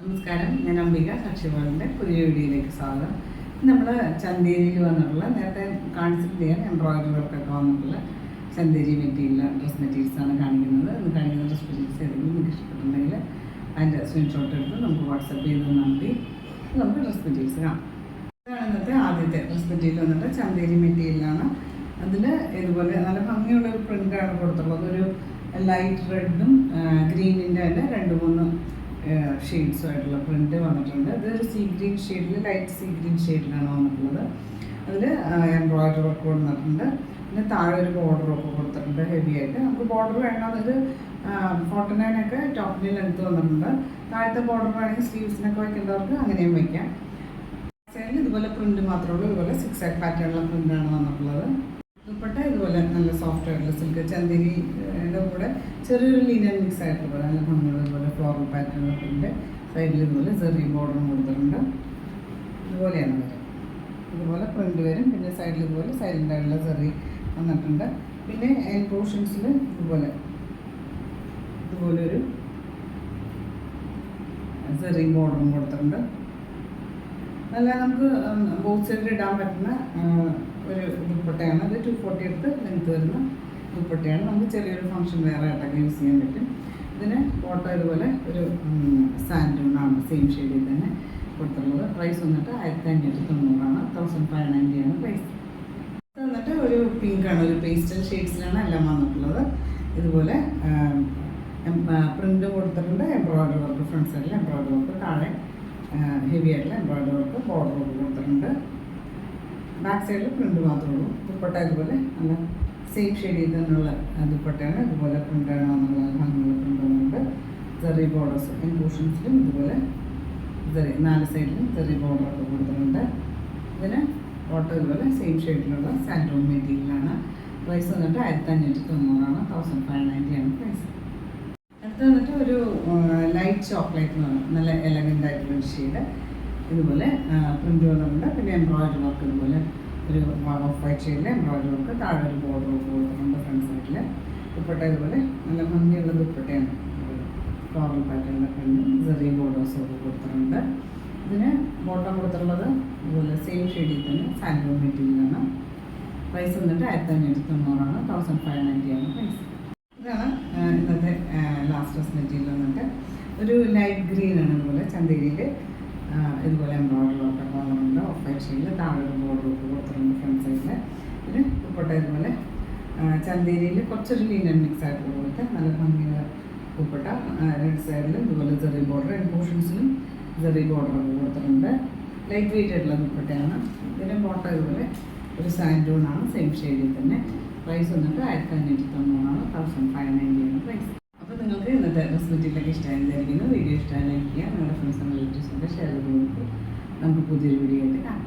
നമസ്കാരം, ഞാൻ അംബിക സാക്ഷിപാലിൻ്റെ പുതിയ വീഡിയോയിലേക്ക് സ്വാഗതം. നമ്മൾ ചന്തേരിയിൽ വന്നിട്ടുള്ള നേരത്തെ കാണിച്ചിട്ട് ചെയ്യാൻ എംബ്രോയിഡറി വർക്കൊക്കെ വന്നിട്ടുള്ള ചന്തേരി മെറ്റീരിയൽ ഡ്രസ് മെറ്റീരിയൽസാണ് കാണിക്കുന്നത്. ഇന്ന് കാണിക്കുന്ന ഡ്രസ് മെറ്റീരിയൽസ് ഏതെങ്കിലും നിങ്ങൾക്ക് ഇഷ്ടപ്പെട്ടുണ്ടെങ്കിൽ അതിൻ്റെ സ്ക്രീൻഷോട്ട് എടുത്ത് നമുക്ക് വാട്സപ്പ് ചെയ്ത് തന്നാൽ മതി. നമുക്ക് ഡ്രസ് മെറ്റീരിയൽസ് കാണാം. ഇതാണ് ഇന്നത്തെ ആദ്യത്തെ ഡ്രസ് മെറ്റീരിയൽ വന്നിട്ട് ചന്തേരി മെറ്റീരിയലാണ്. അതിൽ ഇതുപോലെ നല്ല ഭംഗിയുള്ളൊരു പ്രിൻ്റാണ് കൊടുത്തുള്ളത്. ഒരു ലൈറ്റ് റെഡും ഗ്രീനിൻ്റെ തന്നെ 2-3 ഷെയ്ഡ്സുമായിട്ടുള്ള പ്രിൻ്റ് വന്നിട്ടുണ്ട്. ഇതൊരു സീ ഗ്രീൻ ഷെയ്ഡിൽ, ലൈറ്റ് സീ ഗ്രീൻ ഷെയ്ഡിലാണ് വന്നിട്ടുള്ളത്. അതിൽ എംബ്രോയിഡറി വർക്ക് വന്നിട്ടുണ്ട്. പിന്നെ താഴെ ഒരു ബോർഡറൊക്കെ കൊടുത്തിട്ടുണ്ട് ഹെവി ആയിട്ട്. നമുക്ക് ബോർഡർ വേണം, ഇത് 49 ടോപ്പിൻ്റെ ലെങ്ത്ത് വന്നിട്ടുണ്ട്. താഴത്തെ ബോർഡർ വേണമെങ്കിൽ സ്ലീവ്സിനൊക്കെ വയ്ക്കേണ്ടവർക്ക് അങ്ങനെയും വയ്ക്കാം. സൈഡിൽ ഇതുപോലെ പ്രിൻ്റ് മാത്രമേ ഉള്ളൂ. ഇതുപോലെ 6 പാറ്റേണുള്ള പ്രിൻ്റാണ് വന്നിട്ടുള്ളത്. ദുപ്പട്ട ഇതുപോലെ നല്ല സോഫ്റ്റ് ആയിട്ടുള്ള സിൽക്ക് ചന്തേരിയുടെ കൂടെ ചെറിയൊരു ലീനൻ മിക്സ് ആയിട്ടുള്ള നല്ല ഭംഗിയുള്ള ഇതുപോലെ ഫ്ലോറൽ പാറ്റേണുള്ള പ്രിൻ്റ്. സൈഡിൽ ഇതുപോലെ ചെറിയ ബോർഡറും കൊടുത്തിട്ടുണ്ട്. ഇതുപോലെയാണ് വരും. ഇതുപോലെ പ്രിൻ്റ് വരും. പിന്നെ സൈഡിൽ ഇതുപോലെ സൈലൻ്റ് ആയിട്ടുള്ള ചെറിയ വന്നിട്ടുണ്ട്. പിന്നെ എൻ പോർഷൻസിൽ ഇതുപോലൊരു ചെറിയ ബോർഡറും കൊടുത്തിട്ടുണ്ട്. നല്ല നമുക്ക് ബോത്ത് സൈഡിൽ ഇടാൻ പറ്റുന്ന ഒരു ദുപ്പട്ടയാണ്. ഇത് 240 എടുത്ത് ലെങ്ത്ത് വരുന്ന ദുപ്പട്ടയാണ്. നമുക്ക് ചെറിയൊരു ഫംഗ്ഷൻ വേറെ ആയിട്ടൊക്കെ യൂസ് ചെയ്യാൻ പറ്റും. ഇതിന് ബോട്ടം ഇതുപോലെ ഒരു സാൻഡൂണാണ് സെയിം ഷെയ്ഡിൽ തന്നെ കൊടുത്തിട്ടുള്ളത്. പ്രൈസ് വന്നിട്ട് 1590 1590 പ്രൈസ്. വന്നിട്ട് ഒരു പിങ്കാണ്, ഒരു പേസ്റ്റൽ ഷെയ്ഡ്സിലാണ് എല്ലാം വന്നിട്ടുള്ളത്. ഇതുപോലെ പ്രിൻ്റ് കൊടുത്തിട്ടുണ്ട്. എംബ്രോയിഡറി വർക്ക് ഫ്രണ്ട് സൈഡിൽ എംബ്രോയിഡറി വർക്ക്, താഴെ ഹെവി ആയിട്ടുള്ള എംബ്രോയിഡറി വർക്ക് ബോർഡർ വർക്ക് കൊടുത്തിട്ടുണ്ട്. ബാക്ക് സൈഡിൽ പ്രിൻ്റ് മാത്രമേ ഉള്ളൂ. ദുപ്പട്ട ഇതുപോലെ നല്ല സെയിം ഷെയ്ഡിൽ തന്നെയുള്ള ദുപ്പട്ടയാണ്. ഇതുപോലെ പ്രിൻ്റാണ് വന്നുള്ള ഭംഗിയുള്ള പ്രിൻ്റ് വന്നിട്ടുണ്ട്. ചെറിയ ബോർഡേഴ്സ് ഇൻക്ലൂഷൻസിലും ഇതുപോലെ ചെറിയ 4 സൈഡിലും ചെറിയ ബോർഡറൊക്കെ കൊടുത്തിട്ടുണ്ട്. ഇതിന് ബോട്ടം ഇതുപോലെ സെയിം ഷെയ്ഡിലുള്ള സാൻഡൂൺ മെറ്റീരിയലാണ്. പ്രൈസ് വന്നിട്ട് 1590 1590 പ്രൈസ്. അടുത്ത് വന്നിട്ട് ഒരു ലൈറ്റ് ചോക്ലേറ്റ് എന്ന് പറഞ്ഞാൽ നല്ല എലഗൻ്റ് ആയിട്ടുള്ളൊരു ഷെയ്ഡ്. ഇതുപോലെ പ്രിൻ്റ് വന്നിട്ടുണ്ട്. പിന്നെ എംബ്രോയിഡറി വർക്ക് ഇതുപോലെ ഒരു ഓഫ് വൈറ്റ് ഷെയ്ഡിൽ എംബ്രോയിഡറി വർക്ക്, താഴെ ഒരു ബോർഡർ വർക്ക് കൊടുത്തിട്ടുണ്ട് ഫ്രണ്ട് സൈഡിൽ. ദുപ്പട്ട ഇതുപോലെ നല്ല ഭംഗിയുള്ള ദുപ്പട്ടയാണ്. ഫ്ലോറൽ പാറ്റേണിൻ്റെ പ്രിൻ്റും ചെറിയ ബോർഡേഴ്സൊക്കെ കൊടുത്തിട്ടുണ്ട്. ഇതിന് ബോട്ടം കൊടുത്തിട്ടുള്ളത് ഇതുപോലെ സെയിം ഷെയ്ഡിൽ തന്നെ സാൻഡൂൺ മെറ്റീരിയലാണ്. പ്രൈസ് വന്നിട്ട് 1590 1590 പ്രൈസ്. ഇതാണ് ഇന്നത്തെ ലാസ്റ്റ് ഡ്രസ് മെറ്റീരിയൽ വന്നിട്ട് ഒരു ലൈറ്റ് ഗ്രീനാണ്. ഇതുപോലെ ചന്തേരിയിൽ ഇതുപോലെ എംബ്രോയിഡറി വർക്കൊക്കെ വന്നിട്ടുണ്ട്. ഓഫ് വൈറ്റ് ഷെയ്ഡിൽ താഴെ ഒരു ബോർഡർ ഒക്കെ കൊടുത്തിട്ടുണ്ട് ഫ്രണ്ട് സൈഡിൽ. പിന്നെ ദുപ്പട്ട ഇതുപോലെ ചന്തേരിയിൽ കുറച്ചൊരു ലീനൻ മിക്സ് ആയിട്ടുള്ള പോലത്തെ നല്ല ഭംഗിയുള്ള ദുപ്പട്ട. രണ്ട് സൈഡിലും ഇതുപോലെ ചെറിയ ബോർഡർ, എൻ പോർഷൻസിലും ചെറിയ ബോർഡറൊക്കെ കൊടുത്തിട്ടുണ്ട്. ലൈറ്റ് വെയിറ്റ് ആയിട്ടുള്ള ദുപ്പട്ടയാണ്. ഇതിന് ബോട്ടം ഇതുപോലെ ഒരു സാൻഡൂണാണ് സെയിം ഷെയ്ഡിൽ തന്നെ. പ്രൈസ് വന്നിട്ട് 1590 1590 പ്രൈസ്. അപ്പോൾ നിങ്ങൾക്ക് ഇന്നത്തെ ഡ്രസ് മെറ്റീരിയലൊക്കെ ഇഷ്ടമായിരിക്കുന്നു. വീഡിയോ ഇഷ്ടമായി ലൈക്ക് ചെയ്യുക. നിങ്ങളുടെ ഫ്രണ്ട്സ് ആൻഡ് റിലേറ്റീവ്സിൻ്റെ ഷെയർ ചെയ്ത് കൊടുക്കുക. നമുക്ക് പുതിയൊരു വീഡിയോ ആയിട്ട് കാണാം.